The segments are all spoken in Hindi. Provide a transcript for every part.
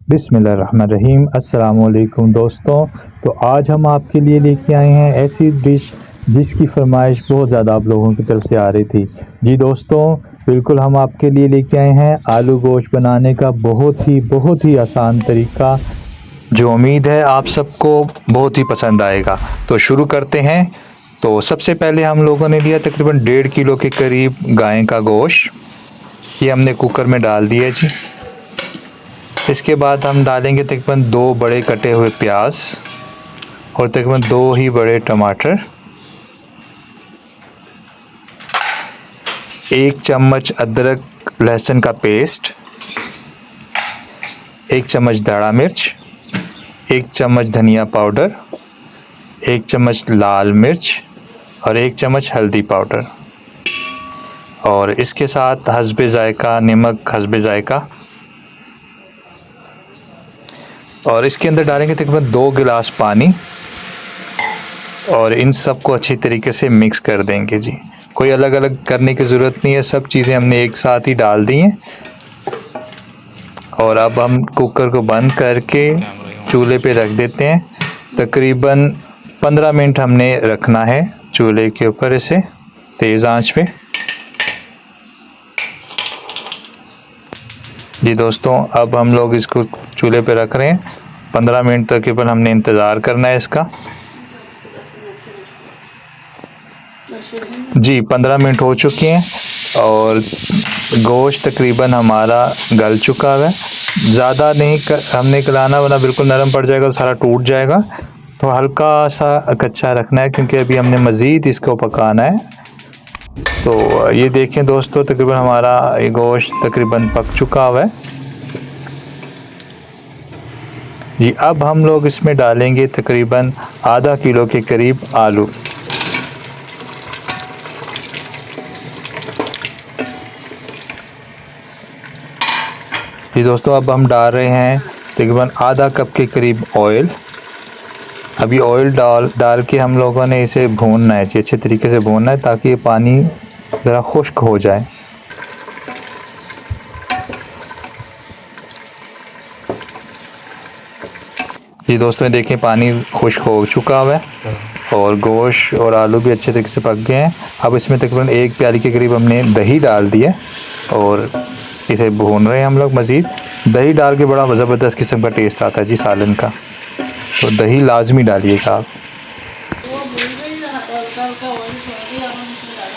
बिस्मिल्लाहिर्रहमानिर्रहीम। अस्सलाम वालेकुम दोस्तों। तो आज हम आपके लिए लेके आए हैं ऐसी डिश जिसकी फरमाइश बहुत ज़्यादा आप लोगों की तरफ से आ रही थी। जी दोस्तों, बिल्कुल हम आपके लिए लेके आए हैं आलू गोश्त बनाने का बहुत ही आसान तरीका, जो उम्मीद है आप सबको बहुत ही पसंद आएगा। तो शुरू करते हैं। तो सबसे पहले हम लोगों ने लिया तकरीबन 1.5 किलो के करीब गाय का गोश्त। ये हमने कुकर में डाल दिया जी। इसके बाद हम डालेंगे तकरीबन 2 बड़े कटे हुए प्याज और तकरीबन 2 ही बड़े टमाटर, 1 चम्मच अदरक लहसुन का पेस्ट, 1 चम्मच दाढ़ा मिर्च, 1 चम्मच धनिया पाउडर, 1 चम्मच लाल मिर्च और 1 चम्मच हल्दी पाउडर, और इसके साथ हस्बे ज़ायका नमक हस्बे ज़ायका। और इसके अंदर डालेंगे तकरीबन 2 गिलास पानी और इन सब को अच्छी तरीके से मिक्स कर देंगे जी। कोई अलग अलग करने की ज़रूरत नहीं है, सब चीज़ें हमने एक साथ ही डाल दी हैं। और अब हम कुकर को बंद करके चूल्हे पे रख देते हैं। तकरीबन 15 मिनट हमने रखना है चूल्हे के ऊपर, इसे तेज़ आंच पे। जी दोस्तों, अब हम लोग इसको चूल्हे पे रख रहे हैं। 15 मिनट तकरीबन हमने इंतज़ार करना है इसका। जी 15 मिनट हो चुके हैं और गोश्त तकरीबन हमारा गल चुका है। ज़्यादा नहीं हमने गलाना, वरना बिल्कुल नरम पड़ जाएगा, सारा टूट जाएगा। तो हल्का सा कच्चा रखना है क्योंकि अभी हमने मज़ीद इसको पकाना है। तो ये देखें दोस्तों, तकरीबन हमारा ये गोश्त तकरीबन पक चुका हुआ है जी। अब हम लोग इसमें डालेंगे तकरीबन आधा किलो के करीब आलू। जी दोस्तों, अब हम डाल रहे हैं तकरीबन आधा कप के करीब ऑयल। अभी ऑयल डाल के हम लोगों ने इसे भूनना है जी, अच्छे तरीके से भूनना है ताकि ये पानी ज़रा खुश्क हो जाए। जी दोस्तों, देखें पानी खुश्क हो चुका हुआ है और गोश्त और आलू भी अच्छे तरीके से पक गए हैं। अब इसमें तकरीबन 1 प्याली के करीब हमने दही डाल दिया और इसे भून रहे हैं हम लोग मज़ीद। दही डाल के बड़ा ज़बरदस्त किस्म का टेस्ट आता है जी सालन का, तो दही लाजमी डालिएगा आप।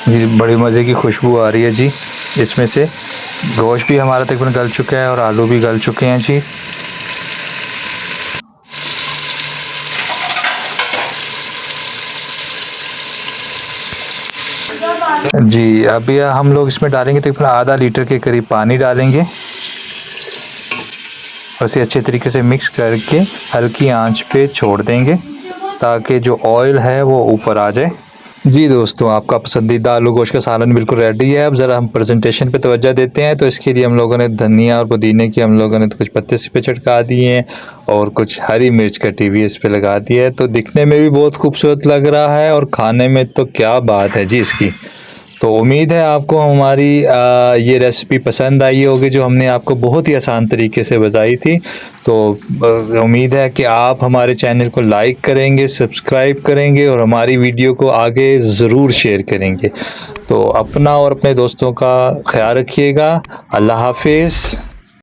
जी बड़ी मज़े की खुशबू आ रही है जी इसमें से। गोश्त भी हमारा तकरीबन गल चुका है और आलू भी गल चुके हैं जी। जी अभी हम लोग इसमें डालेंगे तकरीबन आधा लीटर के करीब पानी डालेंगे और इसे अच्छे तरीके से मिक्स करके हल्की आंच पे छोड़ देंगे ताकि जो ऑयल है वो ऊपर आ जाए। जी दोस्तों, आपका पसंदीदा आलू गोश्त का सालन बिल्कुल रेडी है। अब ज़रा हम प्रेजेंटेशन पे तवज्जो देते हैं। तो इसके लिए हम लोगों ने धनिया और पुदीने की हम लोगों ने तो कुछ पत्ते इस पे छिड़का दिए हैं और कुछ हरी मिर्च कटी हुई इस पे लगा दिया है। तो दिखने में भी बहुत खूबसूरत लग रहा है और खाने में तो क्या बात है जी इसकी। तो उम्मीद है आपको हमारी ये रेसिपी पसंद आई होगी जो हमने आपको बहुत ही आसान तरीके से बताई थी। तो उम्मीद है कि आप हमारे चैनल को लाइक करेंगे, सब्सक्राइब करेंगे और हमारी वीडियो को आगे ज़रूर शेयर करेंगे। तो अपना और अपने दोस्तों का ख्याल रखिएगा। अल्लाह हाफिज़।